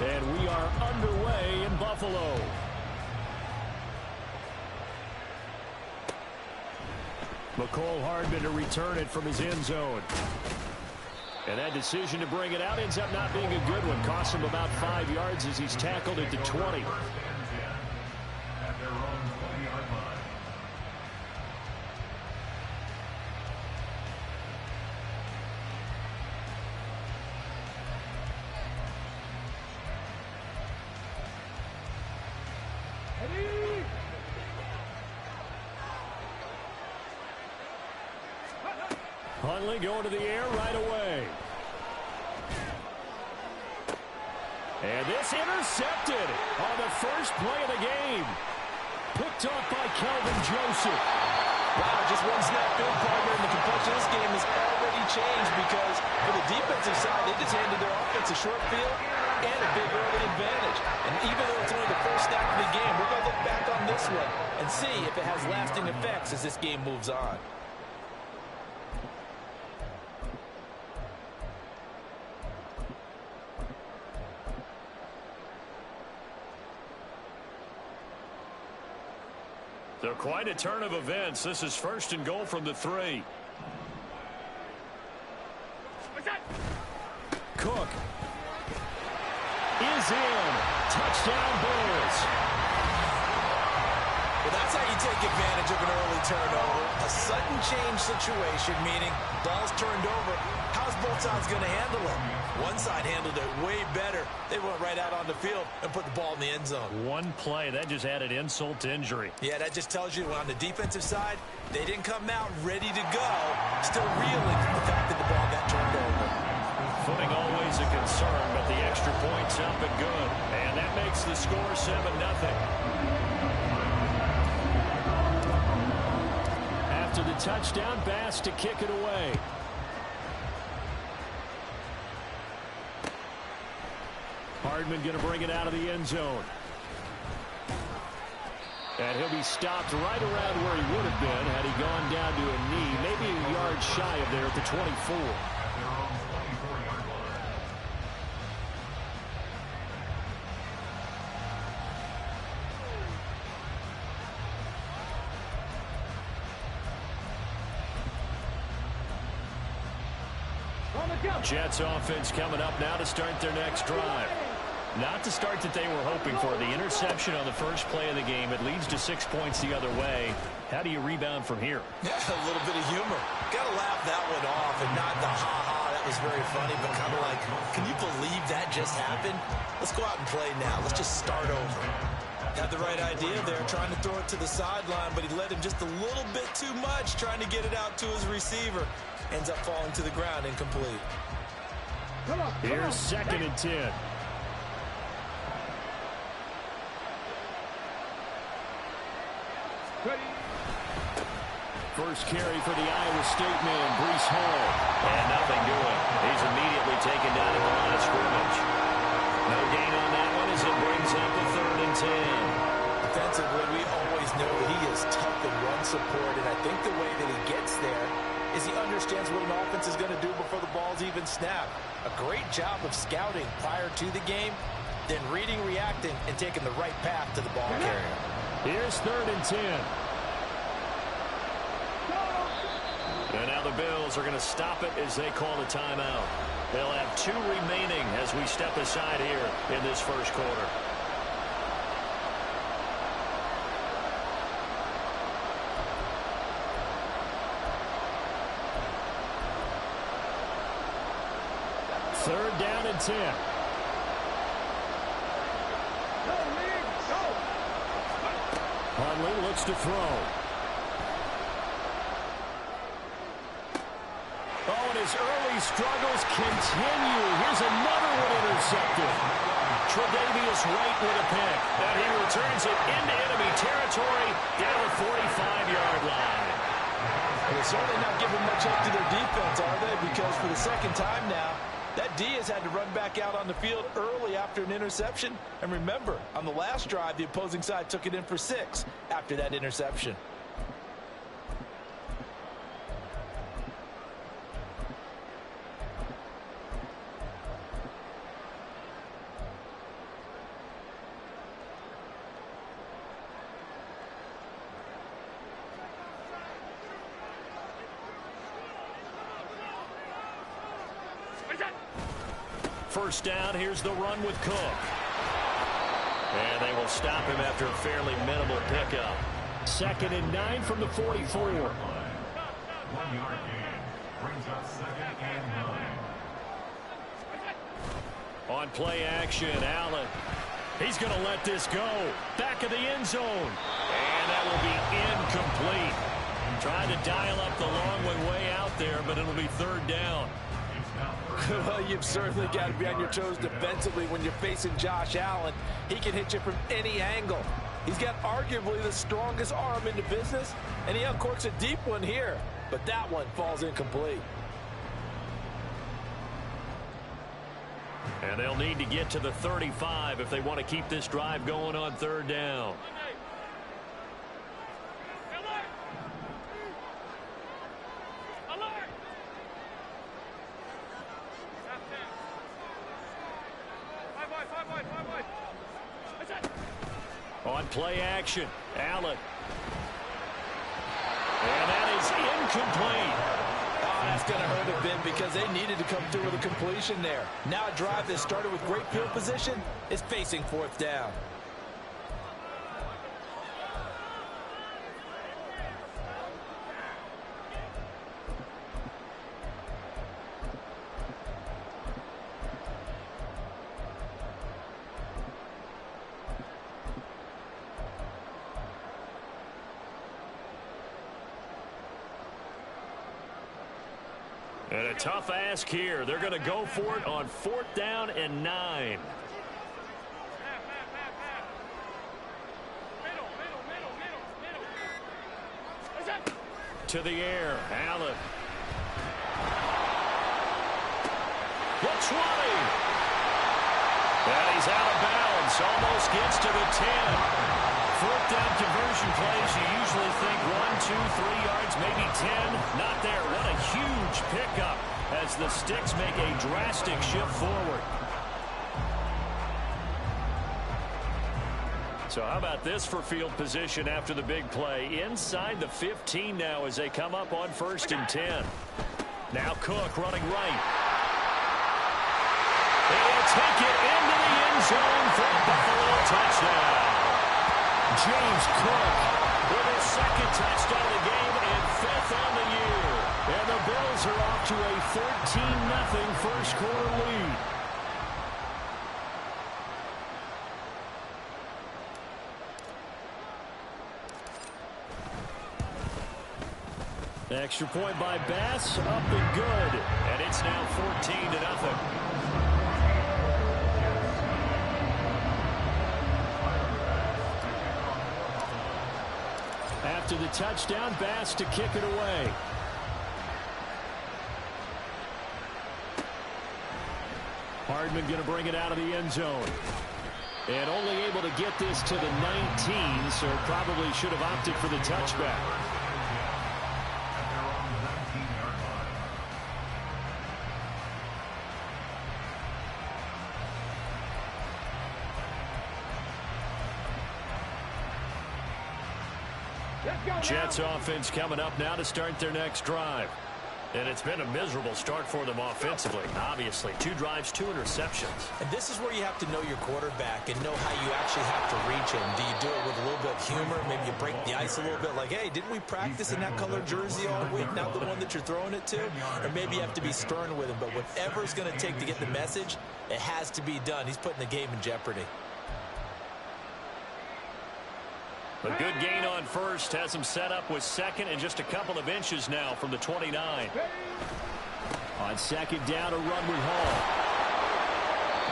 And we are underway in Buffalo. McCole Hardman to return it from his end zone. And that decision to bring it out ends up not being a good one. Costs him about 5 yards as he's tackled at the 20. Huntley going to the air right away. And this intercepted on the first play of the game. Picked off by Kelvin Joseph. Wow, just one snap field, partner, and the complexion of this game has already changed because for the defensive side, they just handed their offense a short field and a big early advantage. And even though it's only the first snap of the game, we're going to look back on this one and see if it has lasting effects as this game moves on. So quite a turn of events. This is first and goal from the 3. Cook is in. Touchdown Bills. Well, that's how you take advantage of an early turnover. A sudden change situation, meaning ball's turned over. How's both sides going to handle it? One side handled it way better. They went right out on the field and put the ball in the end zone. One play, that just added insult to injury. Yeah, that just tells you on the defensive side, they didn't come out ready to go. Still reeling from the fact that the ball got turned over. Footing always a concern, but the extra point's up and good. And that makes the score 7-0. After the touchdown, Bass to kick it away. Hardman going to bring it out of the end zone. And he'll be stopped right around where he would have been had he gone down to a knee, maybe a yard shy of there at the 24. Jets offense coming up now to start their next drive. Not the start that they were hoping for. The interception on the first play of the game. It leads to 6 points the other way. How do you rebound from here? Yeah, a little bit of humor. Got to laugh that one off and not the ha-ha. That was very funny, but kind of like, can you believe that just happened? Let's go out and play now. Let's just start over. Had the right idea there, trying to throw it to the sideline, but he led him just a little bit too much, trying to get it out to his receiver. Ends up falling to the ground, incomplete. Here's 2nd and 10. First carry for the Iowa State man, Breece Hall. And nothing doing. He's immediately taken down at the line of scrimmage. No gain on that one as it brings up a 3rd and 10. Defensively, we always know that he is tough in run support, and I think the way that he gets there is he understands what an offense is going to do before the ball's even snapped. A great job of scouting prior to the game, then reading, reacting, and taking the right path to the ball carrier. Here's 3rd and 10. And now the Bills are going to stop it as they call a timeout. They'll have 2 remaining as we step aside here in this first quarter. Third down and 10. Huntley looks to throw. Oh, and his early struggles continue. Here's another one intercepted. Tre'Davious White with a pick. And he returns it into enemy territory down the 45-yard line. They're certainly not giving much help to their defense, are they? Because for the second time now, that D has had to run back out on the field early after an interception. And remember, on the last drive, the opposing side took it in for 6 after that interception. first down. Here's the run with Cook. And they will stop him after a fairly minimal pickup. 2nd and 9 from the 44. 1 yard gain brings up 2nd and 9. On play action, Allen. He's going to let this go. Back of the end zone. And that will be incomplete. Trying to dial up the long way out there, but it'll be 3rd down. Well, you've certainly got to be on your toes defensively when you're facing Josh Allen. He can hit you from any angle. He's got arguably the strongest arm in the business, and he uncorks a deep one here. But that one falls incomplete. And they'll need to get to the 35 if they want to keep this drive going on 3rd down. On play action, Allen. And that is incomplete. Oh, that's going to hurt a bit because they needed to come through with a completion there. Now a drive that started with great field position is facing 4th down. And a tough ask here. They're going to go for it on 4th down and 9. To the air, Allen. The 20. And he's out of bounds. Almost gets to the 10. 4th down conversion plays, you usually think 1, 2, 3 yards, maybe 10. Not there. What a huge pickup as the Sticks make a drastic shift forward. So how about this for field position after the big play? Inside the 15 now as they come up on 1st and 10. Now Cook running right. They'll take it into the end zone for a Buffalo touchdown. James Cook with his 2nd touchdown of the game and 5th on the year. And the Bills are off to a 13-0 first quarter lead. Extra point by Bass, up and good. And it's now 14-0. After the touchdown, Bass to kick it away. Hardman going to bring it out of the end zone. And only able to get this to the 19, so probably should have opted for the touchback. Jets offense coming up now to start their next drive. And it's been a miserable start for them offensively. Obviously, 2 drives, 2 interceptions. And this is where you have to know your quarterback and know how you actually have to reach him. Do you do it with a little bit of humor? Maybe you break the ice a little bit like, hey, didn't we practice in that color jersey all week, not the one that you're throwing it to? Or maybe you have to be stern with him. But whatever it's going to take to get the message, it has to be done. He's putting the game in jeopardy. A good gain on 1st has him set up with 2nd and just a couple of inches now from the 29. On 2nd down, a run with Hall.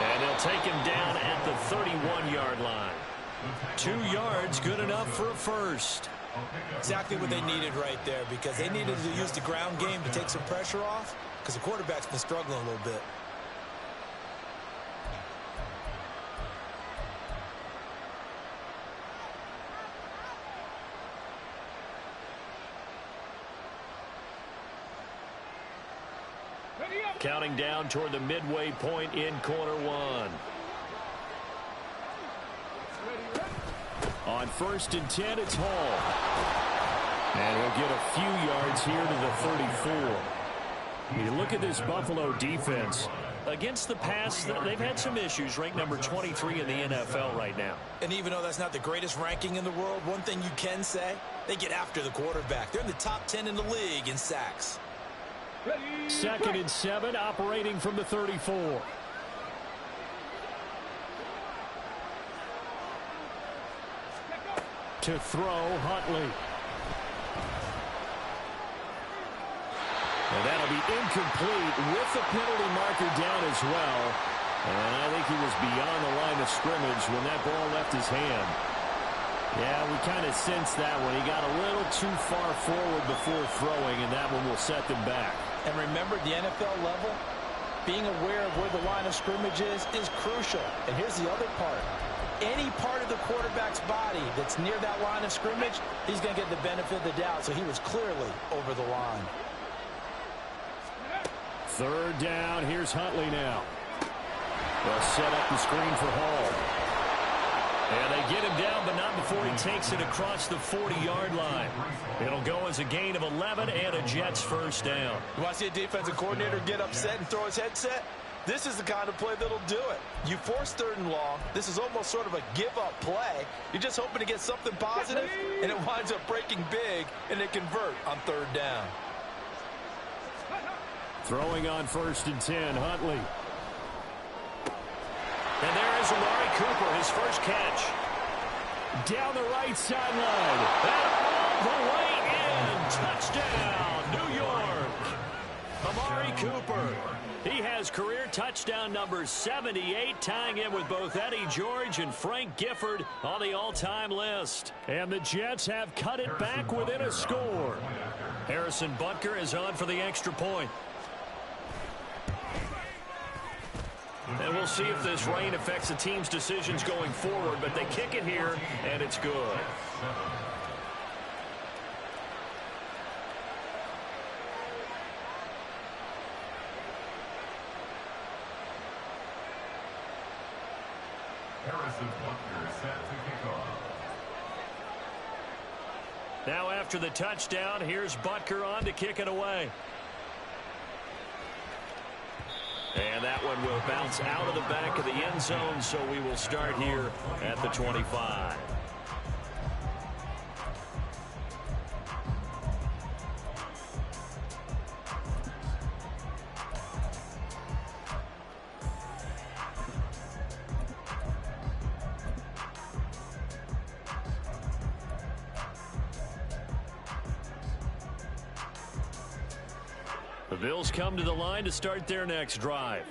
And they'll take him down at the 31-yard line. 2 yards, good enough for a 1st. Exactly what they needed right there, because they needed to use the ground game to take some pressure off, because the quarterback's been struggling a little bit. Counting down toward the midway point in quarter 1. On 1st and 10, it's Hall. And he'll get a few yards here to the 34. When you look at this Buffalo defense, against the pass, they've had some issues. Ranked number 23 in the NFL right now. And even though that's not the greatest ranking in the world, one thing you can say, they get after the quarterback. They're in the top 10 in the league in sacks. 2nd and 7, operating from the 34. To throw, Huntley. And that'll be incomplete with the penalty marker down as well. And I think he was beyond the line of scrimmage when that ball left his hand. Yeah, we kind of sensed that one. He got a little too far forward before throwing, and that one will set them back. And remember, the NFL level, being aware of where the line of scrimmage is crucial. And here's the other part. Any part of the quarterback's body that's near that line of scrimmage, he's going to get the benefit of the doubt. So he was clearly over the line. 3rd down. Here's Huntley now. They'll set up the screen for Hall. And they get him down, but not before he takes it across the 40-yard line. It'll go as a gain of 11 and a Jets first down. You want to see a defensive coordinator get upset and throw his headset? This is the kind of play that'll do it. You force 3rd and long. This is almost sort of a give-up play. You're just hoping to get something positive, and it winds up breaking big, and they convert on 3rd down. Throwing on 1st and 10, Huntley. And there is Amari Cooper, his first catch. Down the right sideline. And all the way in. Touchdown, New York. Amari Cooper. He has career touchdown number 78, tying him with both Eddie George and Frank Gifford on the all-time list. And the Jets have cut it back within a score. Harrison Butker is on for the extra point. And we'll see if this rain affects the team's decisions going forward, but they kick it here, and it's good. Harrison Butker set to kick off. Now after the touchdown, here's Butker on to kick it away. And that one will bounce out of the back of the end zone, so we will start here at the 25. The Bills come to the line to start their next drive.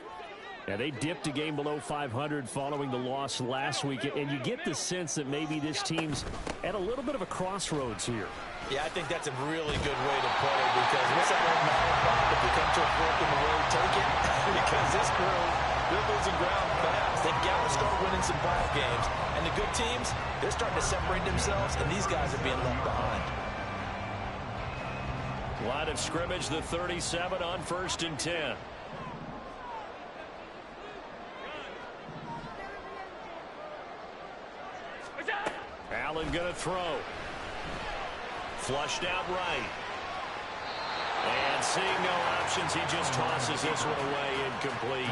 And they dipped a game below 500 following the loss last week. And you get the sense that maybe this team's at a little bit of a crossroads here. Yeah, I think that's a really good way to put it, because what's that old Malachi? If you come to a fork in the road, take it. Because this crew, they're losing ground fast. They've got to start winning some ball games. And the good teams, they're starting to separate themselves, and these guys are being left behind. Line of scrimmage, the 37 on 1st and 10. Allen going to throw. Flushed out right. And seeing no options, he just tosses this one away, incomplete.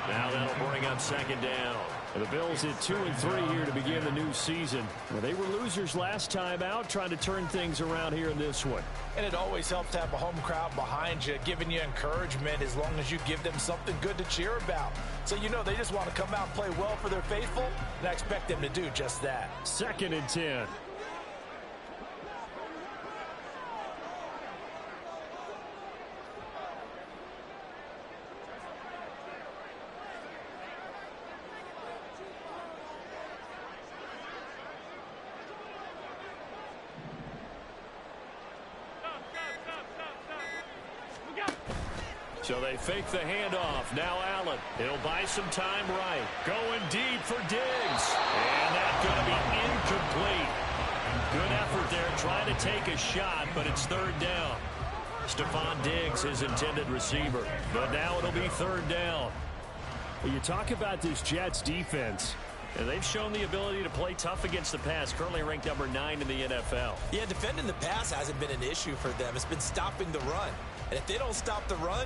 Now that'll bring up 2nd down. And the Bills hit 2 and 3 here to begin the new season. Well, they were losers last time out, trying to turn things around here in this one. And it always helps to have a home crowd behind you, giving you encouragement as long as you give them something good to cheer about. So you know they just want to come out and play well for their faithful, and I expect them to do just that. 2nd and 10. So they fake the handoff. Now Allen. He'll buy some time right. Going deep for Diggs. And that's going to be incomplete. Good effort there trying to take a shot, but it's 3rd down. Stephon Diggs, his intended receiver. But now it'll be 3rd down. Well, you talk about this Jets defense. And they've shown the ability to play tough against the pass, currently ranked number 9 in the NFL. Yeah, defending the pass hasn't been an issue for them. It's been stopping the run. And if they don't stop the run,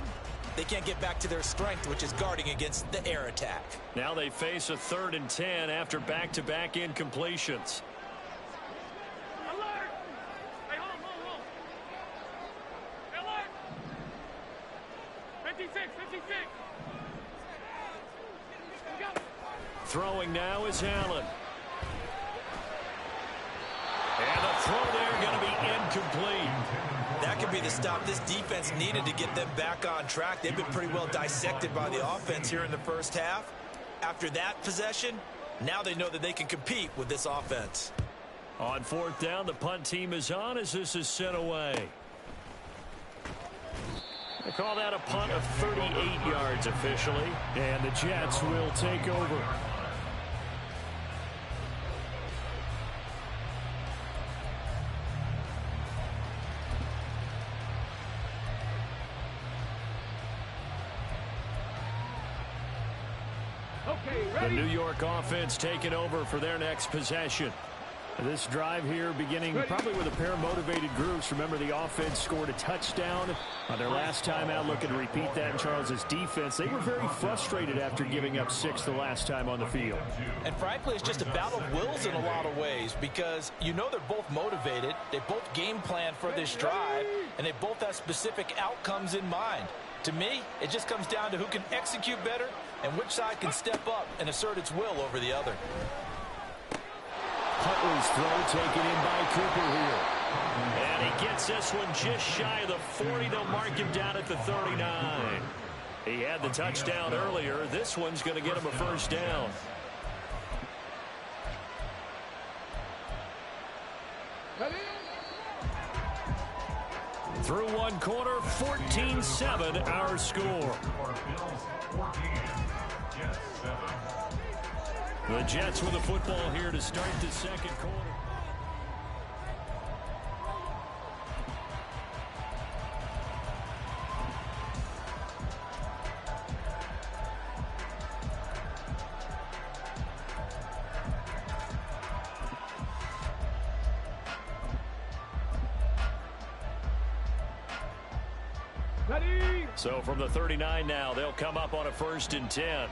they can't get back to their strength, which is guarding against the air attack. Now they face a 3rd and 10 after back-to-back incompletions. Alert! Hey, hold. Hey, alert! 56. Go. Throwing now is Allen. And the throw there going to be incomplete. That could be the stop this defense needed to get them back on track. They've been pretty well dissected by the offense here in the first half. After that possession, now they know that they can compete with this offense. On 4th down, the punt team is on as this is sent away. They call that a punt of 38 yards officially, and the Jets will take over. The New York offense taking over for their next possession. This drive here beginning probably with a pair of motivated groups. Remember, the offense scored a touchdown on their last time out. Looking to repeat that in Charles's defense. They were very frustrated after giving up 6 the last time on the field. And frankly, it's just a battle of wills in a lot of ways because you know they're both motivated. They both game plan for this drive, and they both have specific outcomes in mind. To me, it just comes down to who can execute better and which side can step up and assert its will over the other. Huntley's throw taken in by Cooper here. And he gets this one just shy of the 40. They'll mark him down at the 39. He had the touchdown earlier. This one's going to get him a first down. Through one quarter, 14-7 our score. The Jets with the football here to start the second quarter. So from the 39 now, they'll come up on a 1st and 10.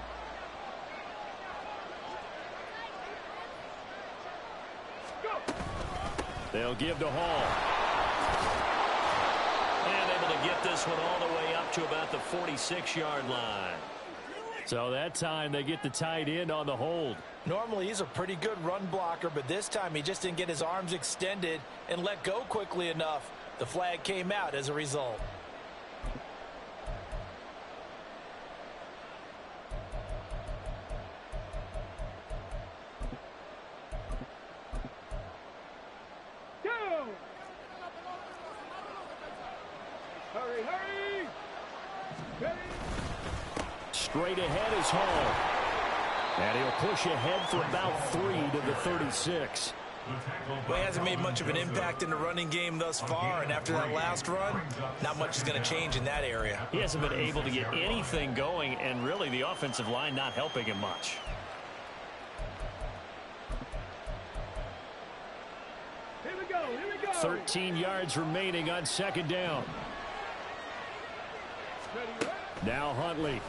They'll give to Hall. And able to get this one all the way up to about the 46-yard line. So that time they get the tight end on the hold. Normally he's a pretty good run blocker, but this time he just didn't get his arms extended and let go quickly enough. The flag came out as a result. Straight ahead is Hall. And he'll push ahead for about 3 to the 36. Well, he hasn't made much of an impact in the running game thus far, and after that last run, not much is going to change in that area. He hasn't been able to get anything going, and really the offensive line not helping him much. Here we go. 13 yards remaining on 2nd down. Now Huntley.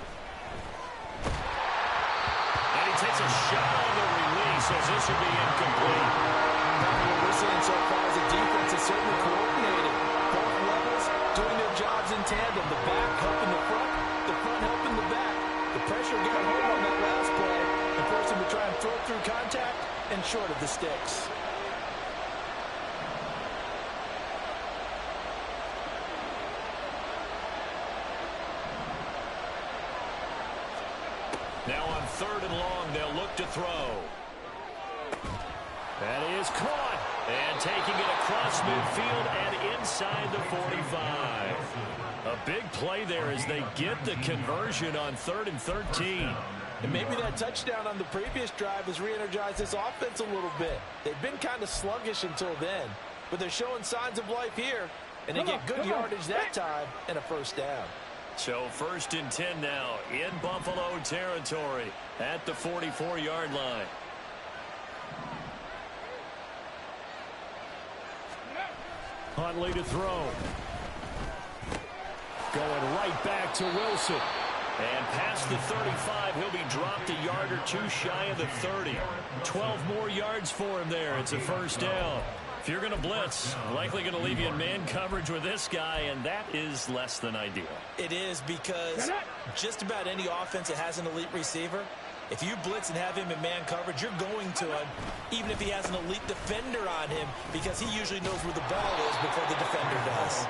And he takes a shot on the release as this will be incomplete. What we're seeing so far is the defense is certainly coordinated. Both levels doing their jobs in tandem. The back helping the front helping the back. The pressure got home on that last play and forced him to try and throw through contact and short of the sticks. Now on 3rd and long, they'll look to throw. That is caught. And taking it across midfield and inside the 45. A big play there as they get the conversion on 3rd and 13. And maybe that touchdown on the previous drive has re-energized this offense a little bit. They've been kind of sluggish until then, but they're showing signs of life here, and they get good yardage that time and a first down. So 1st and 10 now in Buffalo territory at the 44-yard line. Huntley to throw. Going right back to Wilson. And past the 35, he'll be dropped a yard or two shy of the 30. 12 more yards for him there. It's a first down. If you're going to blitz, likely going to leave you in man coverage with this guy, and that is less than ideal. It is, because just about any offense that has an elite receiver, if you blitz and have him in man coverage, you're going to him, even if he has an elite defender on him, because he usually knows where the ball is before the defender does.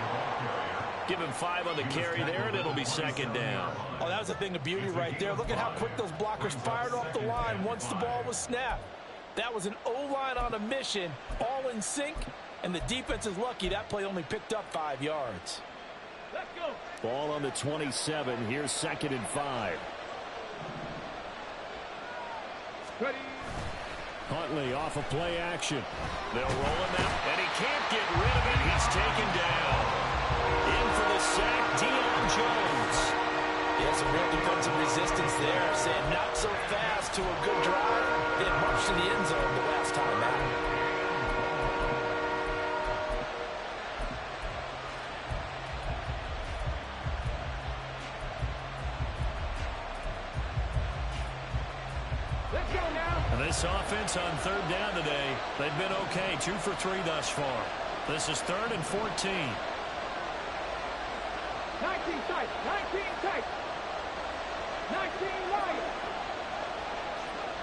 Give him 5 on the carry there, and it'll be second down. Oh, that was a thing of beauty right there. Look at how quick those blockers fired off the line once the ball was snapped. That was an O-line on a mission, all in sync, and the defense is lucky that play only picked up 5 yards. Let's go. Ball on the 27. Here's second and 5. Ready. Huntley off of play action. They'll roll him out, and he can't get rid of it. He's taken down. In for the sack, Deion Jones. Yeah, some real defensive resistance there, saying not so fast to a good drive. They had marched to the end zone the last time out. Let's go now. This offense on third down today, they've been okay, 2 for 3 thus far. This is 3rd and 14. 19 tight. 19 tight. 19 Lions.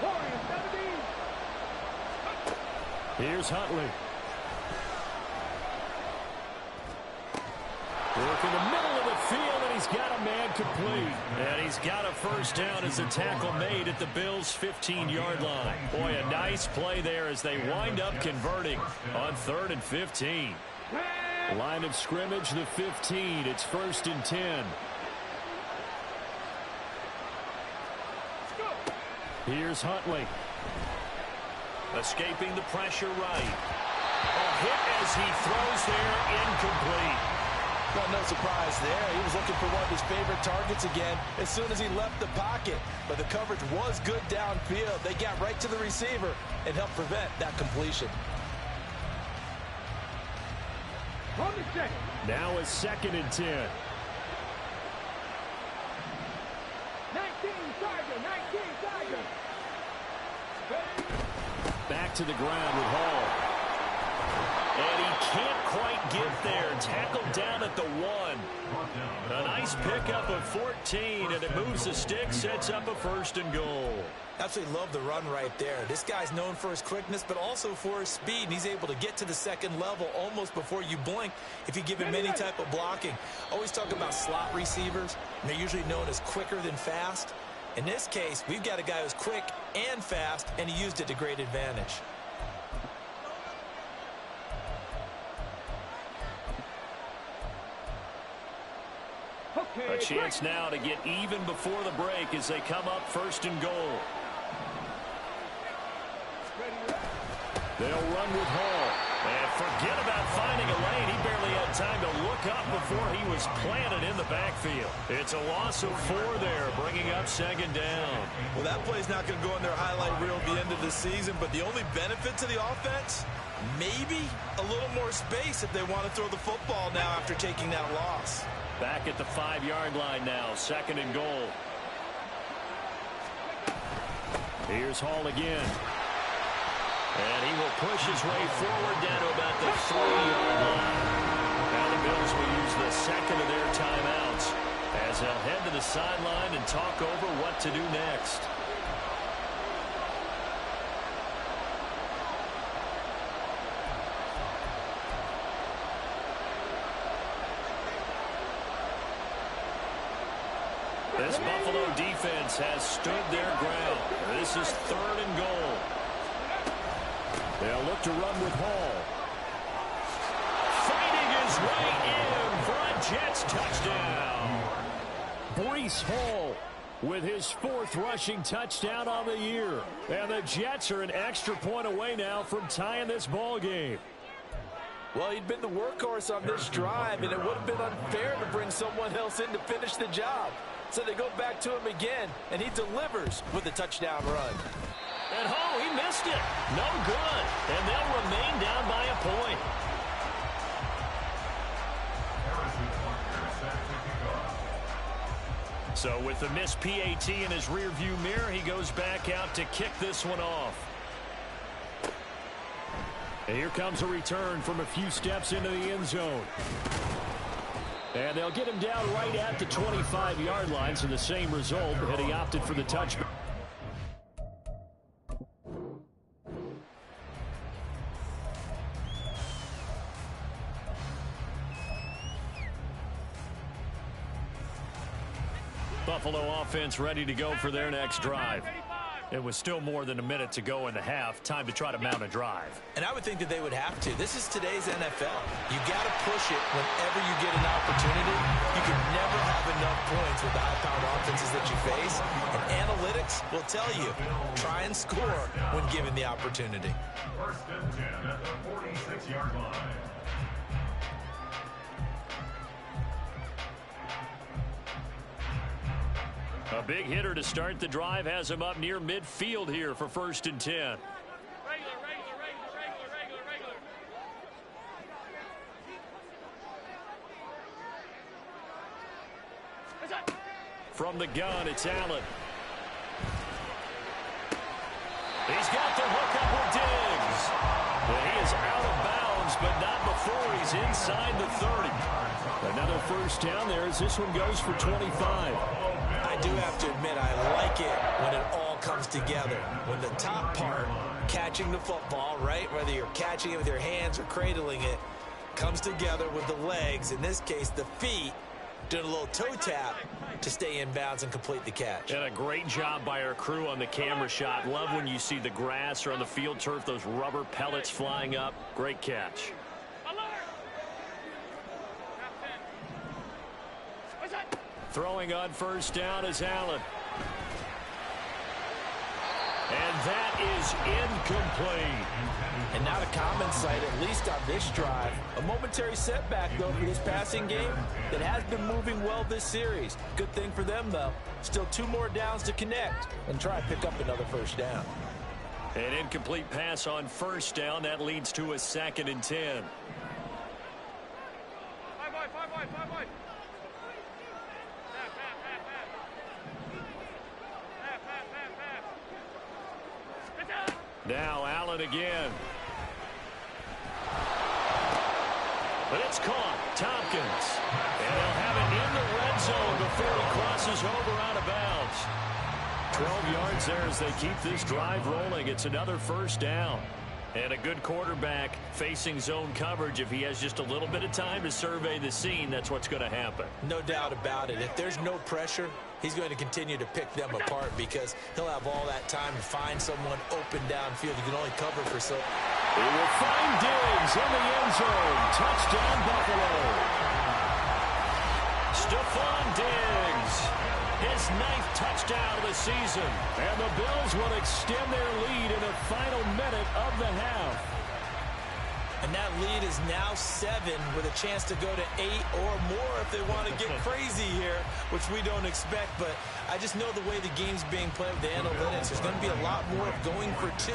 Warriors 17. Here's Huntley. Work in the middle of the field, and he's got a man complete. And he's got a first down as the tackle made at the Bills' 15-yard line. Boy, a nice play there as they wind up converting on 3rd and 15. Line of scrimmage, the 15. It's 1st and 10. Here's Huntley. Escaping the pressure right. A hit as he throws there, incomplete. Well, no surprise there. He was looking for one of his favorite targets again as soon as he left the pocket. But the coverage was good downfield. They got right to the receiver and helped prevent that completion. On the check. Now it's 2nd and 10. 19 Tiger. 19 Tiger. Back to the ground with Hall. And he can't quite get there. Tackled down at the 1. A nice pickup of 14, and it moves the stick, sets up a 1st and goal. Absolutely love the run right there. This guy's known for his quickness, but also for his speed. And he's able to get to the second level almost before you blink if you give him any type of blocking. Always talk about slot receivers, and they're usually known as quicker than fast. In this case, we've got a guy who's quick and fast, and he used it to great advantage. A chance now to get even before the break as they come up 1st and goal. They'll run with Hall. And forget about finding a lane. He barely had time to look up before he was planted in the backfield. It's a loss of 4 there, bringing up 2nd down. Well, that play's not going to go in their highlight reel at the end of the season, but the only benefit to the offense, maybe a little more space if they want to throw the football now after taking that loss. Back at the 5-yard line now, 2nd and goal. Here's Hall again. And he will push his way forward down to about the 3-yard line. Now the Bills will use the 2nd of their timeouts as they'll head to the sideline and talk over what to do next. This Buffalo defense has stood their ground. This is 3rd and goal. They'll look to run with Hall. Fighting his way in for a Jets touchdown. Breece Hall with his 4th rushing touchdown on the year. And the Jets are an extra point away now from tying this ball game. Well, he'd been the workhorse on this drive, and it would have been unfair to bring someone else in to finish the job. So they go back to him again, and he delivers with a touchdown run. And he missed it. No good. And they'll remain down by a point. So with the missed PAT in his rearview mirror, he goes back out to kick this one off. And here comes a return from a few steps into the end zone. And they'll get him down right at the 25-yard line, so the same result, but he opted for the touchback. Buffalo offense ready to go for their next drive. It was still more than a minute to go in the half. Time to try to mount a drive. And I would think that they would have to. This is today's NFL. You got to push it whenever you get an opportunity. You can never have enough points with the high-powered offenses that you face. And analytics will tell you, try and score when given the opportunity. First and 10 at the 46-yard line. A big hitter to start the drive has him up near midfield here for 1st and 10. Regular. From the gun, it's Allen. He's got the hook up with Diggs. Well, he is out of bounds, but not before he's inside the 30. Another first down there as this one goes for 25. I do have to admit, I like it when it all comes together. When the top part, catching the football, right, whether you're catching it with your hands or cradling it, comes together with the legs, in this case the feet, doing a little toe tap to stay in bounds and complete the catch. And a great job by our crew on the camera shot. Love when you see the grass or on the field turf, those rubber pellets flying up. Great catch. Throwing on first down is Allen. And that is incomplete. And not a common sight, at least on this drive. A momentary setback, though, for this passing game that has been moving well this series. Good thing for them, though. Still 2 more downs to connect and try to pick up another first down. An incomplete pass on first down. That leads to a 2nd and 10. Five boy. Now Allen again. But it's caught. Tompkins. And they'll have it in the red zone before he crosses over out of bounds. 12 yards there as they keep this drive rolling. It's another first down. And a good quarterback facing zone coverage. If he has just a little bit of time to survey the scene, that's what's going to happen. No doubt about it. If there's no pressure, he's going to continue to pick them apart because he'll have all that time to find someone open downfield. You can only cover for so. He will find Diggs in the end zone. Touchdown, Buffalo. Stephon Diggs. His 9th touchdown of the season. And the Bills will extend their lead in the final minute of the half. And that lead is now 7 with a chance to go to 8 or more if they want to get crazy here, which we don't expect. But I just know the way the game's being played with the analytics, there's going to be a lot more of going for 2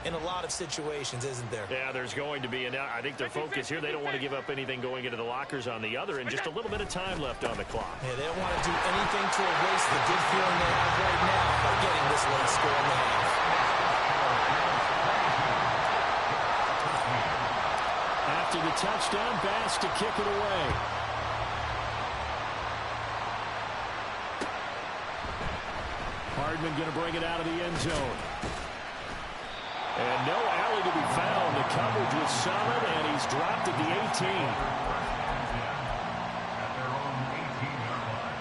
in a lot of situations, isn't there? Yeah, there's going to be. And I think their focus here, they don't want to give up anything going into the lockers on the other, and just a little bit of time left on the clock. Yeah, they don't want to do anything to erase the good feeling they have right now by getting this late score in the half. After the touchdown, Bass to kick it away. Hardman going to bring it out of the end zone. And no alley to be found. The coverage was solid, and he's dropped at the 18. At their own 18-yard line.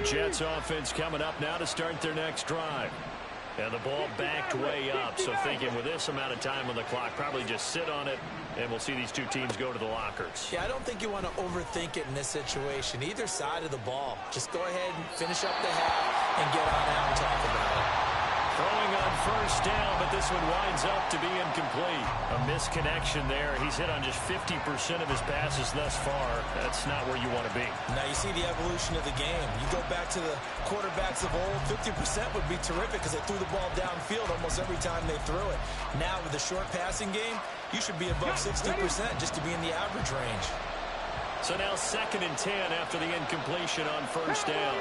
Jets offense coming up now to start their next drive. And the ball backed way up, so thinking with this amount of time on the clock, probably just sit on it, and we'll see these two teams go to the lockers. Yeah, I don't think you want to overthink it in this situation. Either side of the ball. Just go ahead and finish up the half and get on out and talk about it. Throwing on first down, but this one winds up to be incomplete. A misconnection there. He's hit on just 50% of his passes thus far. That's not where you want to be. Now you see the evolution of the game. You go back to the quarterbacks of old, 50% would be terrific because they threw the ball downfield almost every time they threw it. Now with the short passing game, you should be above 60% just to be in the average range. So now 2nd and 10 after the incompletion on first down.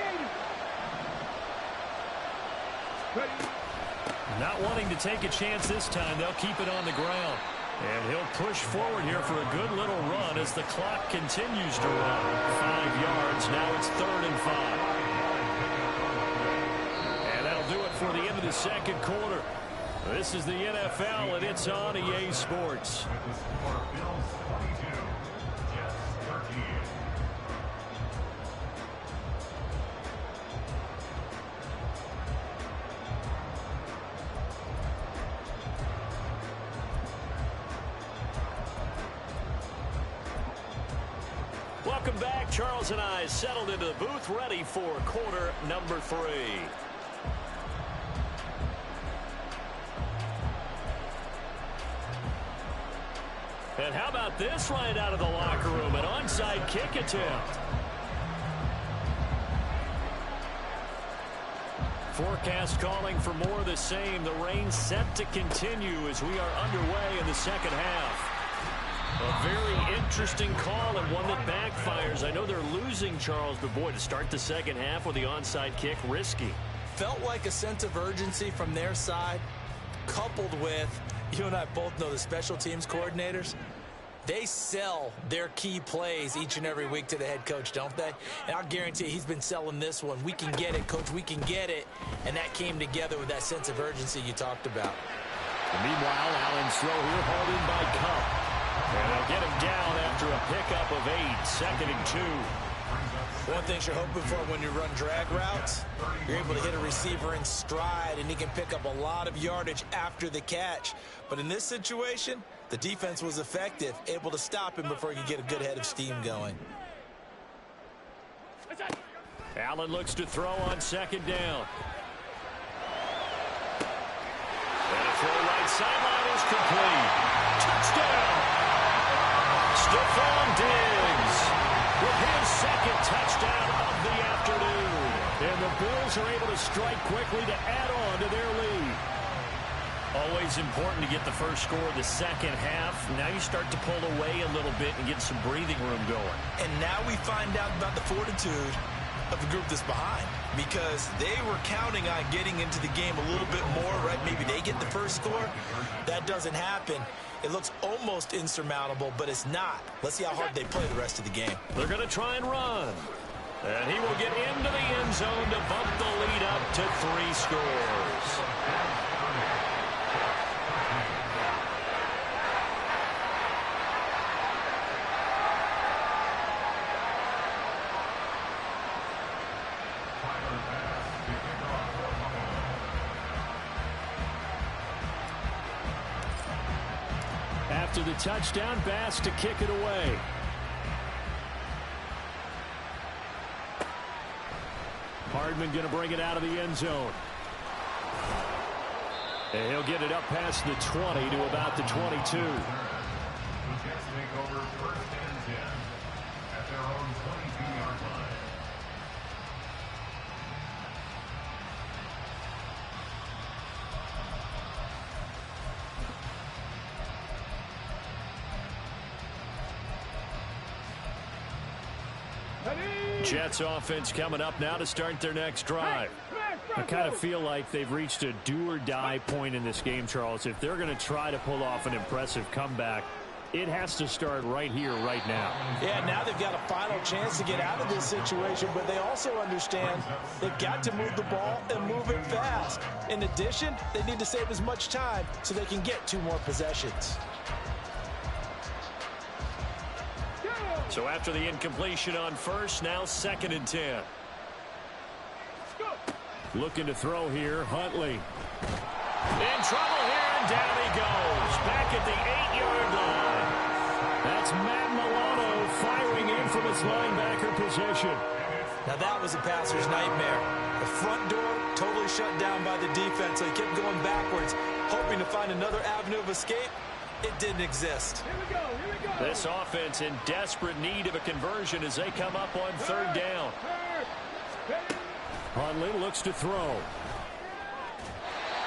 Not wanting to take a chance this time, they'll keep it on the ground. And he'll push forward here for a good little run as the clock continues to run. 5 yards, now it's 3rd and 5. And that'll do it for the end of the second quarter. This is the NFL, and it's on EA Sports. Welcome back. Charles and I settled into the booth, ready for quarter number 3. And how about this right out of the locker room? An onside kick attempt. Forecast calling for more of the same. The rain set to continue as we are underway in the second half. A very interesting call and one that backfires. I know they're losing, Charles, but boy, to start the second half with the onside kick, risky. Felt like a sense of urgency from their side, coupled with, you and I both know the special teams coordinators, they sell their key plays each and every week to the head coach, don't they? And I'll guarantee you he's been selling this one. We can get it, coach, we can get it. And that came together with that sense of urgency you talked about. And meanwhile, Allen's throw here hauled in by Cup. And they'll get him down after a pickup of 8, 2nd and 2. One thing you're hoping for when you run drag routes, you're able to hit a receiver in stride, and he can pick up a lot of yardage after the catch. But in this situation, the defense was effective, able to stop him before he could get a good head of steam going. Allen looks to throw on 2nd down. And a throw right sideline is complete. Touchdown! Stephon Diggs with his 2nd touchdown of the afternoon. And the Bills are able to strike quickly to add on to their lead. Always important to get the first score of the second half. Now you start to pull away a little bit and get some breathing room going. And now we find out about the fortitude of the group that's behind, because they were counting on getting into the game a little bit more, right? Maybe they get the first score. That doesn't happen. It looks almost insurmountable, but it's not. Let's see how hard they play the rest of the game. They're going to try and run. And he will get into the end zone to bump the lead up to 3 scores. After the touchdown, Bass to kick it away. Hardman going to bring it out of the end zone. And he'll get it up past the 20 to about the 22. The Jets take over 1st and 10 at their own 22-yard line. Jets offense coming up now to start their next drive. I kind of feel like they've reached a do-or-die point in this game, Charles. If they're going to try to pull off an impressive comeback, it has to start right here, right now. Yeah, now they've got a final chance to get out of this situation, but they also understand they've got to move the ball and move it fast. In addition, they need to save as much time so they can get 2 more possessions. So after the incompletion on first, now 2nd and 10. Looking to throw here, Huntley. In trouble here, and down he goes. Back at the 8-yard line. That's Matt Milano firing in from his linebacker position. Now that was a passer's nightmare. The front door totally shut down by the defense, so he kept going backwards, hoping to find another avenue of escape. It didn't exist. Here we go, here we go. This offense in desperate need of a conversion as they come up on third down. Huntley looks to throw.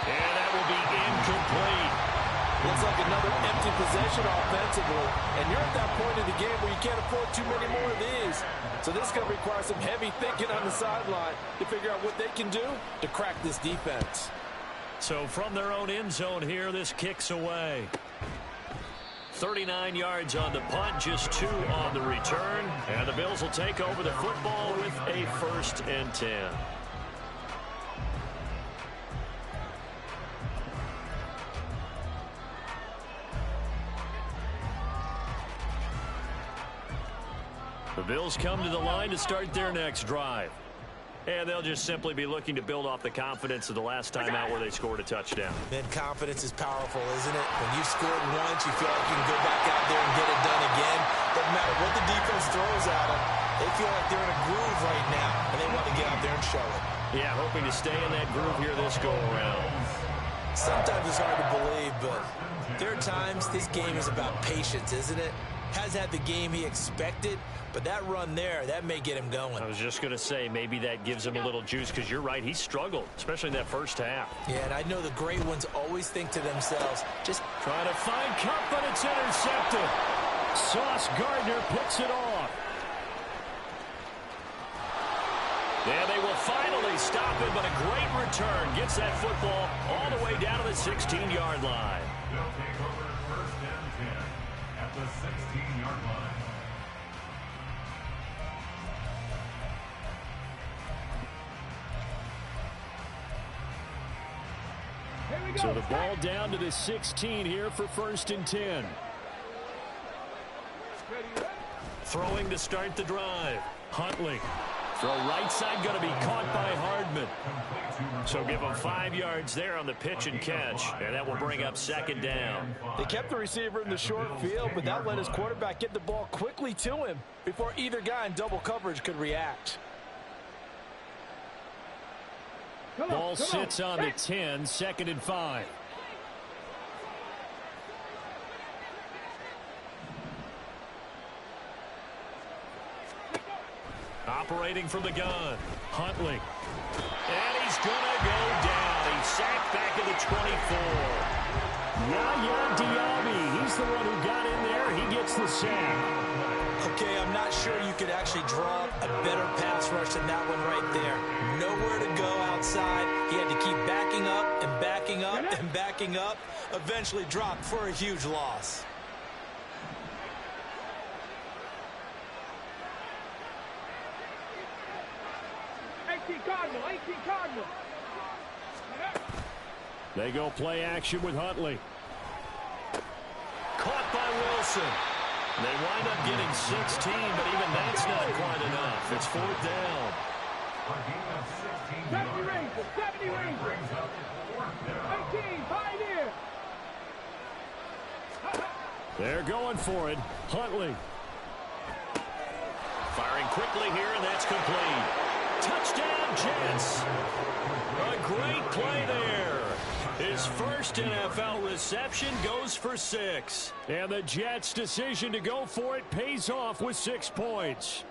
And that will be incomplete. Looks like another empty possession offensively. And you're at that point in the game where you can't afford too many more of these. So this is going to require some heavy thinking on the sideline to figure out what they can do to crack this defense. So from their own end zone here, this kicks away. 39 yards on the punt, just 2 on the return. And the Bills will take over the football with a 1st and 10. The Bills come to the line to start their next drive. And they'll just simply be looking to build off the confidence of the last time out where they scored a touchdown. Man, confidence is powerful, isn't it? When you scored once, you feel like you can go back out there and get it done again. Doesn't matter what the defense throws at them. They feel like they're in a groove right now, and they want to get out there and show it. Yeah, hoping to stay in that groove here this go-around. Sometimes it's hard to believe, but there are times this game is about patience, isn't it? Hasn't had the game he expected, but that run there, that may get him going. I was just going to say, maybe that gives him a little juice, because you're right, he struggled, especially in that first half. Yeah, and I know the great ones always think to themselves, just trying to find Cup, but it's intercepted. Sauce Gardner picks it off. Yeah, they will finally stop him, but a great return gets that football all the way down to the 16-yard line. They'll take over 1st and 10 at the 16-yard line. So the ball down to the 16 here for 1st and 10. Throwing to start the drive. Huntley. Throw right side going to be caught by Hardman. So give him 5 yards there on the pitch and catch. And that will bring up 2nd down. They kept the receiver in the short field, but that let his quarterback get the ball quickly to him before either guy in double coverage could react. Ball sits on the 10, 2nd and 5. Operating from the gun, Huntley. And he's going to go down. He's sacked back at the 24. Yaya Diaby, he's the one who got in there. He gets the sack. Okay, I'm not sure you could actually draw a better pass rush than that one right there. Nowhere to go outside. He had to keep backing up and backing up and backing up. Eventually dropped for a huge loss. Cardinal. They go play action with Huntley. Caught by Wilson. They wind up getting 16, but even that's not quite enough. It's 4th down. 70 Rangers. 18, 5 here. They're going for it. Huntley. Firing quickly here, and that's complete. Touchdown, Jets. A great play there. His first NFL reception goes for 6. And the Jets' decision to go for it pays off with 6 points.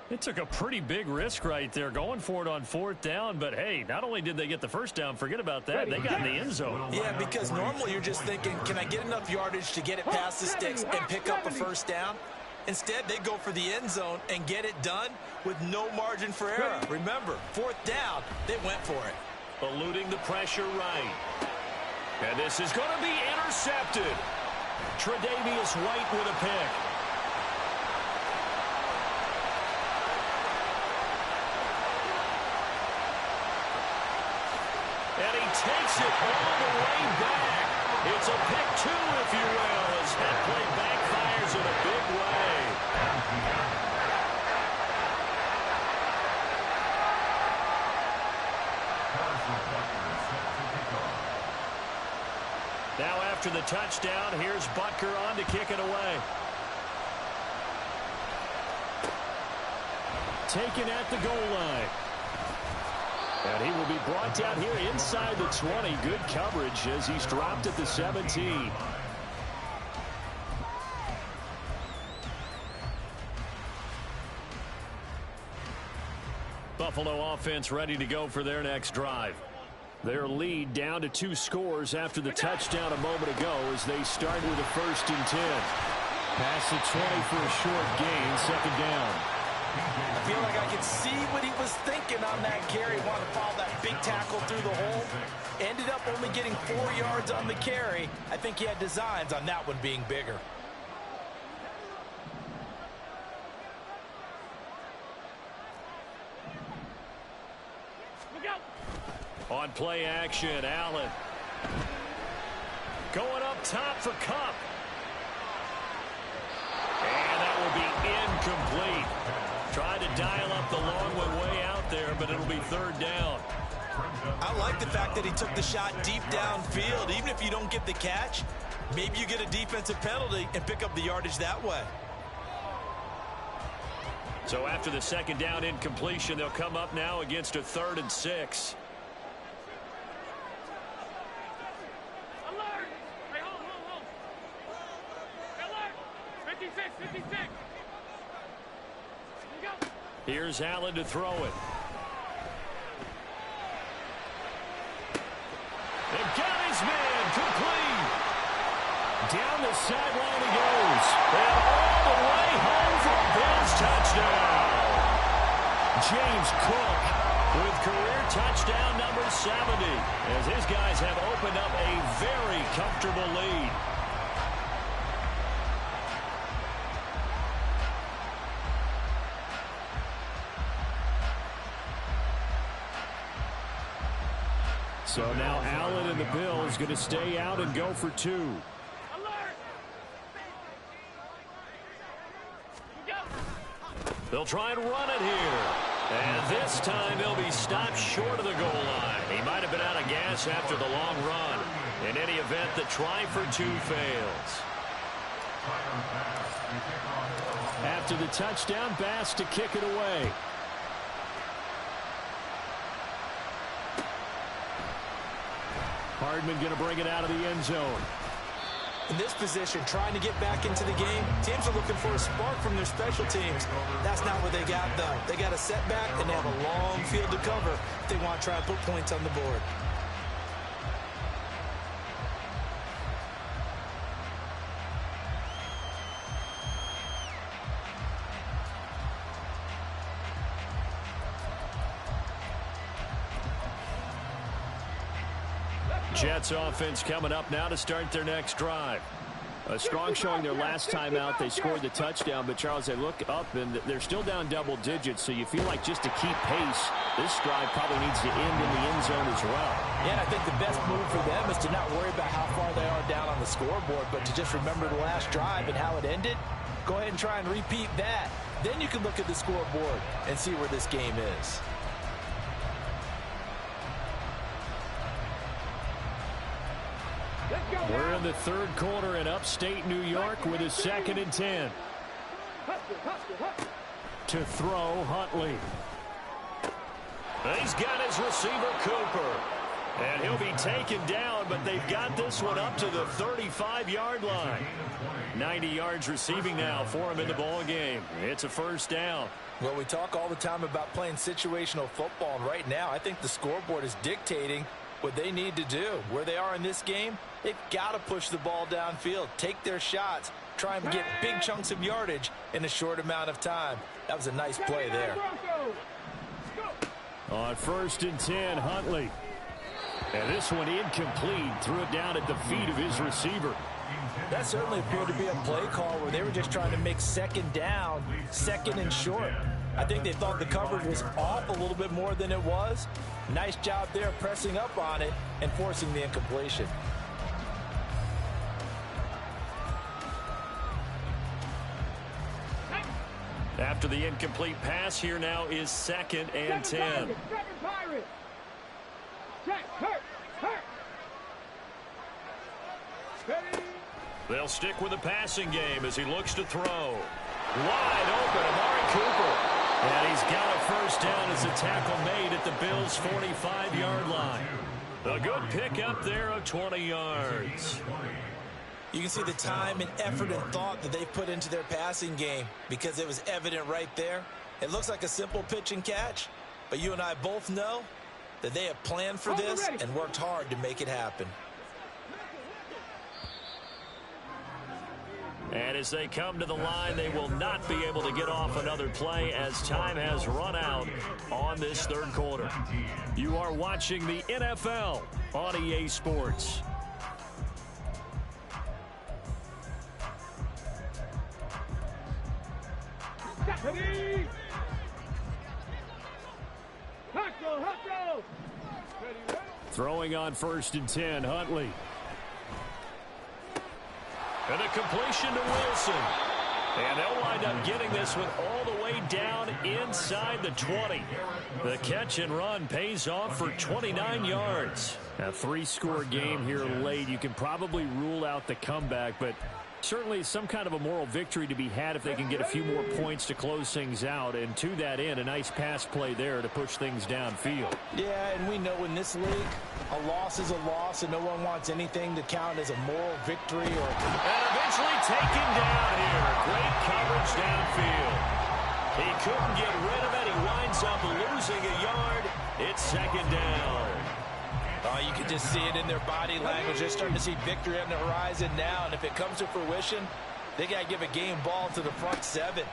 It took a pretty big risk right there going for it on 4th down. But, hey, not only did they get the first down, forget about that, they got in the end zone. Yeah, because normally you're just thinking, can I get enough yardage to get it past the sticks and pick up a first down? Instead, they go for the end zone and get it done with no margin for error. Remember, 4th down, they went for it. Eluding the pressure right. And this is going to be intercepted. Tre'Davious White with a pick. And he takes it all the way back. It's a pick 2, if you will, as that play backfires in a big way. Now after the touchdown, here's Butker on to kick it away. taken at the goal line. And he will be brought down here inside the 20. Good coverage as he's dropped at the 17. Buffalo offense ready to go for their next drive. Their lead down to 2 scores after the touchdown a moment ago as they start with a 1st and 10. Past the 20 for a short gain, 2nd down. I feel like I could see what he was thinking on that carry. Wanted to follow that big tackle through the hole. Ended up only getting 4 yards on the carry. I think he had designs on that one being bigger. On play action, Allen. Going up top for Cup. And that will be incomplete. Tried to dial up the long one way out there, but it'll be 3rd down. I like the fact that he took the shot deep downfield. Even if you don't get the catch, maybe you get a defensive penalty and pick up the yardage that way. So after the 2nd down incompletion, they'll come up now against a 3rd and 6. Here's Allen to throw it. They've got his man complete. Down the sideline he goes. And all the way home for a Bills touchdown. James Cook with career touchdown number 70. As his guys have opened up a very comfortable lead. So now Allen and the Bills going to stay out and go for 2. They'll try and run it here. And this time they'll be stopped short of the goal line. He might have been out of gas after the long run. In any event, the try for 2 fails. After the touchdown, Bass to kick it away. Hardman going to bring it out of the end zone. In this position, trying to get back into the game, teams are looking for a spark from their special teams. That's not what they got, though. They got a setback, and they have a long field to cover if they want to try and put points on the board. Jets offense coming up now to start their next drive. A strong showing their last time out. They scored the touchdown, but Charles, they look up and they're still down double digits, so you feel like just to keep pace, this drive probably needs to end in the end zone as well. Yeah, and I think the best move for them is to not worry about how far they are down on the scoreboard, but to just remember the last drive and how it ended. Go ahead and try and repeat that. Then you can look at the scoreboard and see where this game is. We're in the 3rd quarter in upstate New York with a 2nd and 10. To throw, Huntley. He's got his receiver, Cooper. And he'll be taken down, but they've got this one up to the 35-yard line. 90 yards receiving now for him in the ball game. It's a 1st down. Well, we talk all the time about playing situational football, and right now I think the scoreboard is dictating what they need to do. Where they are in this game, they've got to push the ball downfield, take their shots, try and get big chunks of yardage in a short amount of time. That was a nice play there. On 1st and 10, Huntley. And this one incomplete. Threw it down at the feet of his receiver. That certainly appeared to be a play call where they were just trying to make 2nd down, 2nd and short. I think they thought the coverage was off a little bit more than it was. Nice job there pressing up on it and forcing the incompletion. After the incomplete pass, here now is 2nd and 10. They'll stick with the passing game as he looks to throw. Wide open, Amari Cooper. And he's got a first down as a tackle made at the Bills' 45-yard line. A good pickup there of 20 yards. You can see the time and effort and thought that they've put into their passing game because it was evident right there. It looks like a simple pitch and catch, but you and I both know that they have planned for this and worked hard to make it happen. And as they come to the line, they will not be able to get off another play as time has run out on this third quarter. You are watching the NFL on EA Sports. Throwing on 1st and 10, Huntley. And a completion to Wilson. And they'll wind up getting this one all the way down inside the 20. The catch and run pays off for 29 yards. A 3-score game here late. You can probably rule out the comeback, but certainly some kind of a moral victory to be had if they can get a few more points to close things out. And to that end, a nice pass play there to push things downfield. Yeah, and we know in this league, a loss is a loss, and no one wants anything to count as a moral victory. And eventually taken down here. Great coverage downfield. He couldn't get rid of it. He winds up losing a yard. It's 2nd down. Oh, you can just see it in their body language. They're starting to see victory on the horizon now, and if it comes to fruition, they got to give a game ball to the front 7.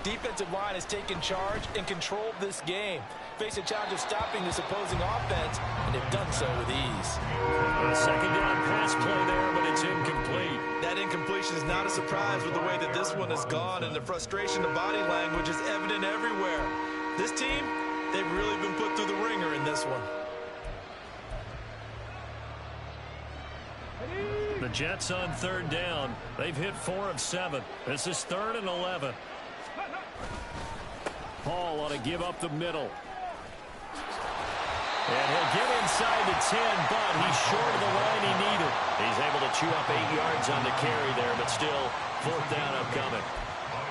Defensive line has taken charge and controlled this game. Face a challenge of stopping this opposing offense, and they've done so with ease. A 2nd down pass play there, but it's incomplete. That incompletion is not a surprise with the way that this one has gone, and the frustration, the body language is evident everywhere. This team, they've really been put through the ringer in this one. The Jets on 3rd down. They've hit 4 of 7. This is 3rd and 11. Hall ought to give up the middle. And he'll get inside the 10, but he's short of the line he needed. He's able to chew up 8 yards on the carry there, but still 4th down upcoming.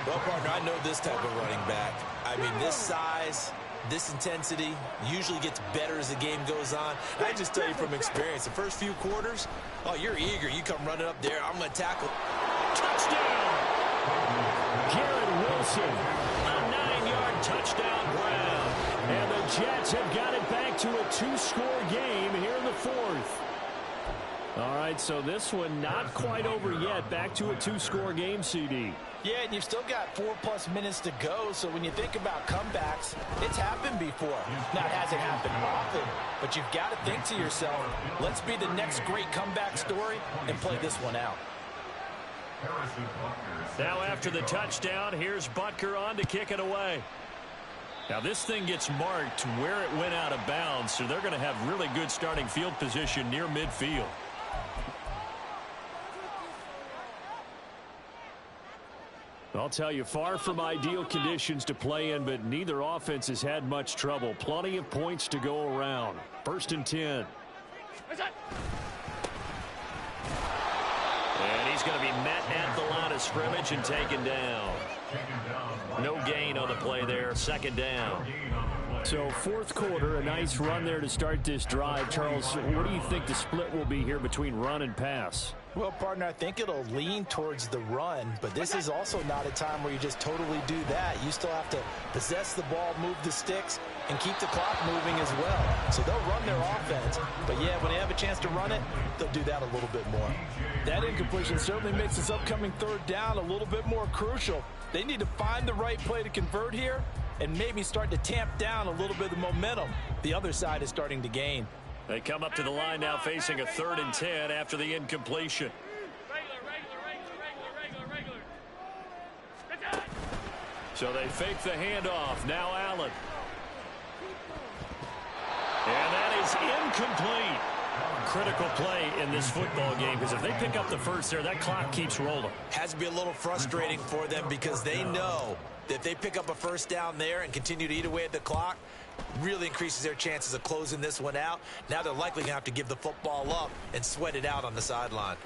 Well, partner, I know this type of running back. I mean, this size, this intensity usually gets better as the game goes on. I just tell you from experience, the first few quarters, oh, you're eager. You come running up there, I'm going to tackle. Touchdown! Garrett Wilson, a 9-yard touchdown grab. And the Jets have got it back to a 2-score game here in the 4th. All right, so this one not quite over yet. Back to a 2-score game, CD. Yeah, and you've still got 4+ minutes to go, so when you think about comebacks, it's happened before. Now, it hasn't happened often, but you've got to think to yourself, let's be the next great comeback story and play this one out. Now after the touchdown, here's Butker on to kick it away. Now this thing gets marked where it went out of bounds, so they're going to have really good starting field position near midfield. I'll tell you, far from ideal conditions to play in, but neither offense has had much trouble. Plenty of points to go around. 1st and 10. And he's going to be met at the line of scrimmage and taken down. No gain on the play there. 2nd down. So 4th quarter, a nice run there to start this drive. Charles, what do you think the split will be here between run and pass? Well, partner, I think it'll lean towards the run, but this is also not a time where you just totally do that. You still have to possess the ball, move the sticks, and keep the clock moving as well. So they'll run their offense, but yeah, when they have a chance to run it, they'll do that a little bit more. That incompletion certainly makes this upcoming 3rd down a little bit more crucial. They need to find the right play to convert here and maybe start to tamp down a little bit of the momentum the other side is starting to gain. They come up to the line now facing a 3rd and 10 after the incompletion. So they fake the handoff. Now Allen. And that is incomplete. Critical play in this football game, because if they pick up the first there, that clock keeps rolling. Has to be a little frustrating for them because they know that if they pick up a first down there and continue to eat away at the clock, really increases their chances of closing this one out. Now they're likely going to have to give the football up and sweat it out on the sideline.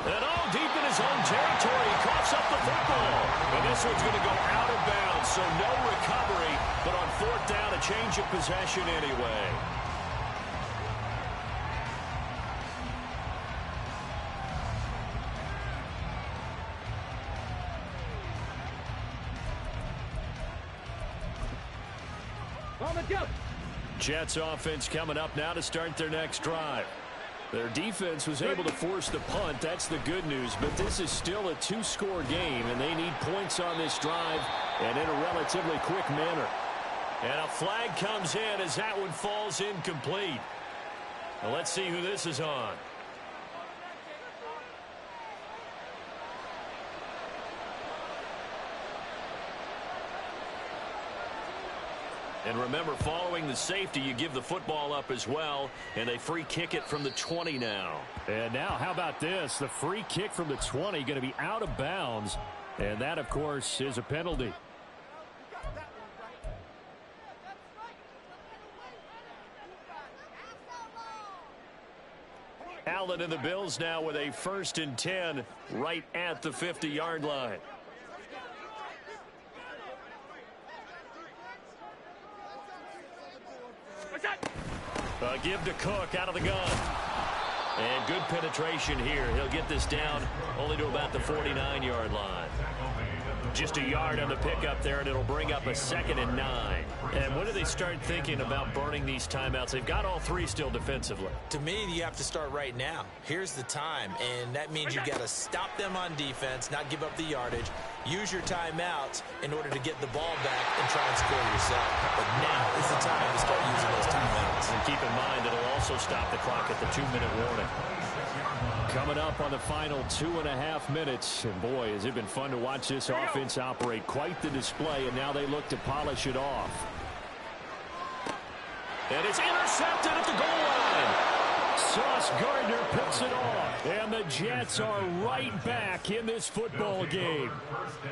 And all deep in his own territory, he coughs up the football. And this one's going to go out of bounds so no recovery, but on fourth down, a change of possession anyway. On the jump. Jets offense coming up now to start their next drive. Their defense was able to force the punt. That's the good news. But this is still a two-score game, and they need points on this drive and in a relatively quick manner. And a flag comes in as that one falls incomplete. Now let's see who this is on. And remember, following the safety, you give the football up as well, and they free kick it from the 20 now. And now, how about this? The free kick from the 20 going to be out of bounds, and that, of course, is a penalty. Allen and the Bills now with a 1st and 10 right at the 50-yard line. Give to Cook out of the gun. And good penetration here. He'll get this down only to about the 49-yard line. Just a yard on the pickup there, and it'll bring up a 2nd and 9. And when do they start thinking about burning these timeouts? They've got all three still defensively. To me, you have to start right now. Here's the time, and that means you've got to stop them on defense, not give up the yardage, use your timeouts in order to get the ball back and try and score yourself. But now is the time to start using those timeouts. And keep in mind, it'll also stop the clock at the 2-minute warning. Coming up on the final 2.5 minutes. And boy, has it been fun to watch this offense operate. Quite the display, and now they look to polish it off. And it's intercepted at the goal line. Sauce Gardner picks it off. And the Jets are right back in this football game.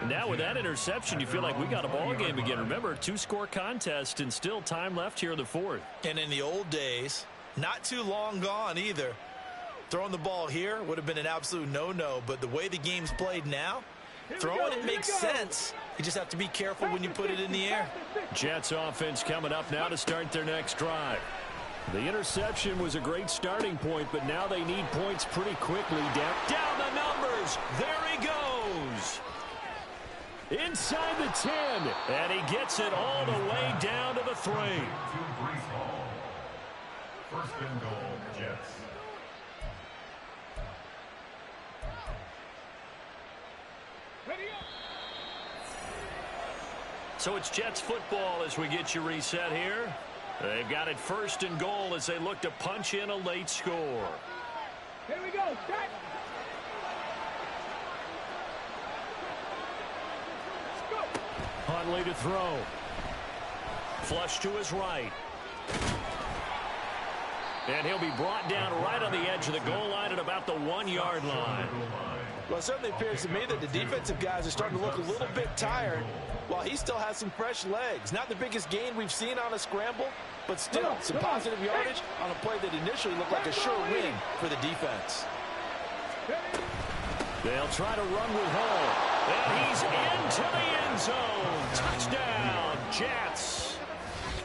And now with that interception, you feel like we got a ball game again. Remember, a 2-score contest and still time left here in the 4th. And in the old days, not too long gone either, throwing the ball here would have been an absolute no-no, but the way the game's played now, throwing it makes sense. You just have to be careful when you put it in the air. Jets offense coming up now to start their next drive. The interception was a great starting point, but now they need points pretty quickly. Down the numbers. There he goes. Inside the 10, and he gets it all the way down to the 3. 2 Brees Hall. 1st and goal, Jets. So it's Jets football as we get you reset here. They've got it 1st and goal as they look to punch in a late score. Here we go. Set. Huntley to throw. Flush to his right. And he'll be brought down right on the edge of the goal line at about the 1-yard line. Well, it certainly appears to me that the defensive guys are starting to look a little bit tired while he still has some fresh legs. Not the biggest gain we've seen on a scramble, but still some positive yardage on a play that initially looked like a sure win for the defense. They'll try to run with Hall. And he's into the end zone. Touchdown, Jets.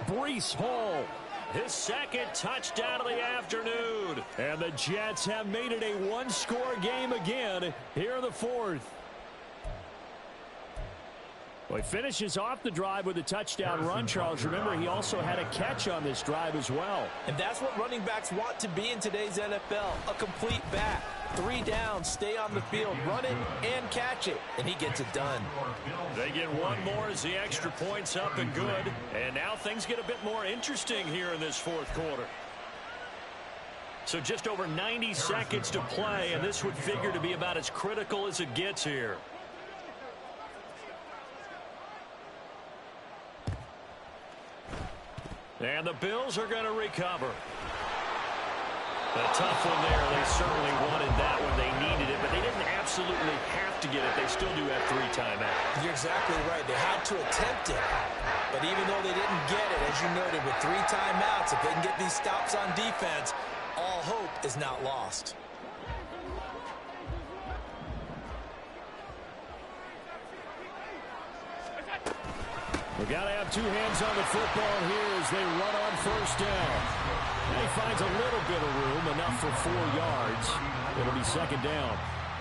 Brees Hall, his 2nd touchdown of the afternoon. And the Jets have made it a 1-score game again here in the 4th. Well, he finishes off the drive with a touchdown run, Charles. Remember, he also had a catch on this drive as well. And that's what running backs want to be in today's NFL, a complete back. 3 downs, stay on the field, run it and catch it, and he gets it done. They get one more as the extra point's up and good. And now things get a bit more interesting here in this 4th quarter. So just over 90 seconds to play, and this would figure to be about as critical as it gets here. And the Bills are going to recover. A tough one there. They certainly wanted that one. They needed it, but they didn't absolutely have to get it. They still do have 3 timeouts. You're exactly right. They had to attempt it. But even though they didn't get it, as you noted, with 3 timeouts, if they can get these stops on defense, all hope is not lost. We've got to have two hands on the football here as they run on first down. And he finds a little bit of room, enough for 4 yards. It'll be second down.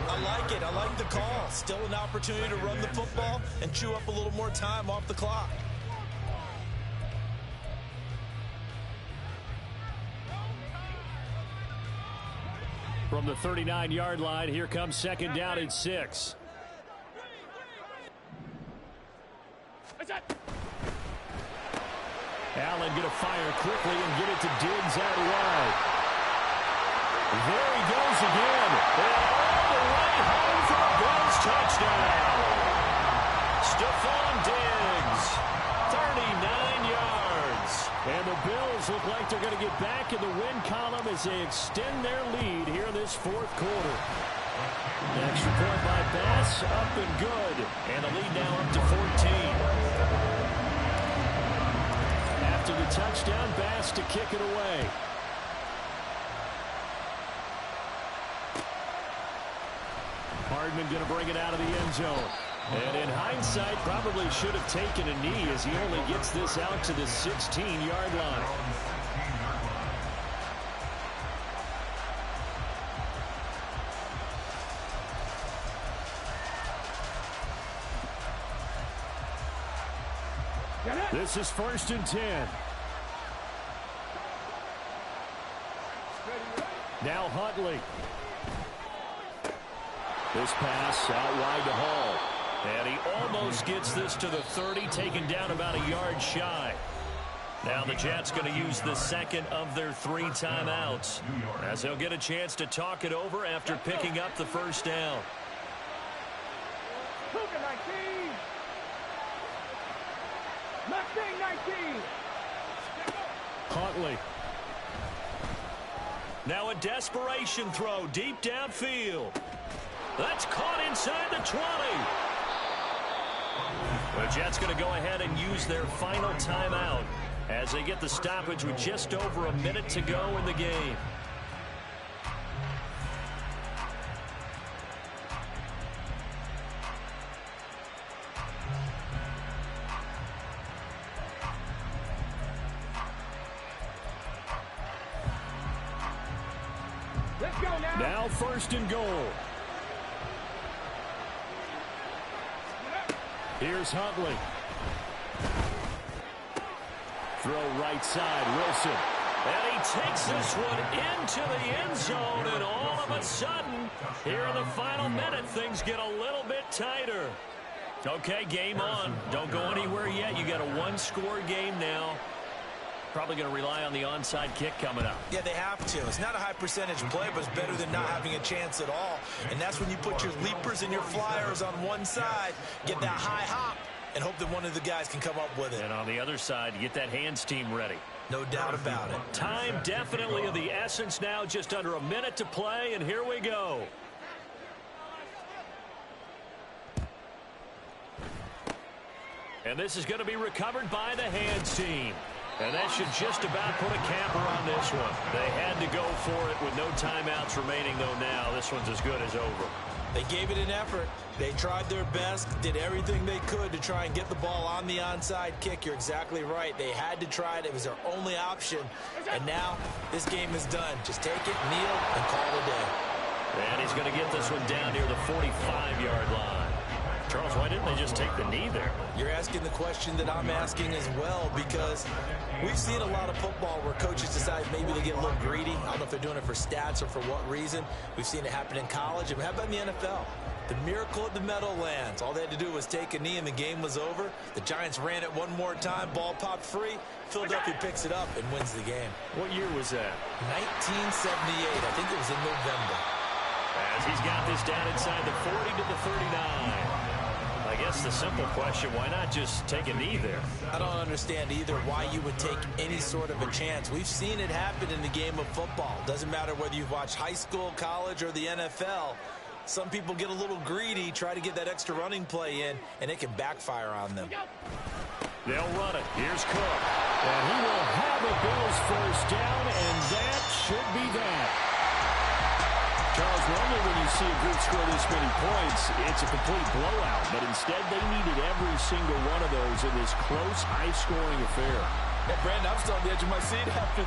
I like it. I like the call. Still an opportunity to run the football and chew up a little more time off the clock. From the 39-yard line, here comes second down and 6. Allen going to fire quickly and get it to Diggs out wide. There he goes again. And all the way home for a Bills touchdown. Stephon Diggs, 39 yards. And the Bills look like they're going to get back in the win column as they extend their lead here in this fourth quarter. The extra point by Bass, up and good. And the lead now up to 14. After the touchdown, Bass to kick it away. Hardman going to bring it out of the end zone. And in hindsight, probably should have taken a knee as he only gets this out to the 16-yard line. This is 1st and 10. Now Huntley. This pass out wide to Hall. And he almost gets this to the 30, taken down about a yard shy. Now the Jets going to use the second of their 3 timeouts as they'll get a chance to talk it over after picking up the first down. Huntley. Now a desperation throw deep downfield. That's caught inside the 20. The Jets going to go ahead and use their final timeout as they get the stoppage with just over a minute to go in the game. Now 1st and goal. Here's Huntley. Throw right side, Wilson. And he takes this one into the end zone, and all of a sudden, here in the final minute, things get a little bit tighter. Okay, game on. Don't go anywhere yet. You got a 1-score game now. Probably going to rely on the onside kick coming up. Yeah, they have to. It's not a high percentage play, but it's better than not having a chance at all. And that's when you put your leapers and your flyers on one side, get that high hop, and hope that one of the guys can come up with it. And on the other side, you get that hands team ready. No doubt about it. Time definitely of the essence now, just under a minute to play, and here we go. And this is going to be recovered by the hands team. And that should just about put a capper on this one. They had to go for it with no timeouts remaining, though now this one's as good as over. They gave it an effort. They tried their best, did everything they could to try and get the ball on the onside kick. You're exactly right. They had to try it. It was their only option. And now this game is done. Just take it, kneel, and call it a day. And he's going to get this one down near the 45-yard line. Charles, why didn't they just take the knee there? You're asking the question that I'm asking as well, because we've seen a lot of football where coaches decide maybe they get a little greedy. I don't know if they're doing it for stats or for what reason. We've seen it happen in college. And how about in the NFL? The miracle of the Meadowlands. All they had to do was take a knee and the game was over. The Giants ran it one more time. Ball popped free. Philadelphia picks it up and wins the game. What year was that? 1978. I think it was in November. As he's got this down inside the 40 to the 39. I guess the simple question, why not just take a knee there? I don't understand either why you would take any sort of a chance. We've seen it happen in the game of football. Doesn't matter whether you've watched high school, college, or the NFL. Some people get a little greedy, try to get that extra running play in, and it can backfire on them. They'll run it. Here's Cook. And he will have a Bills first down, and that should be that. Charles, normally when you see a group score this many points, it's a complete blowout. But instead, they needed every single one of those in this close, high-scoring affair. Hey, Brandon, I'm still on the edge of my seat after that.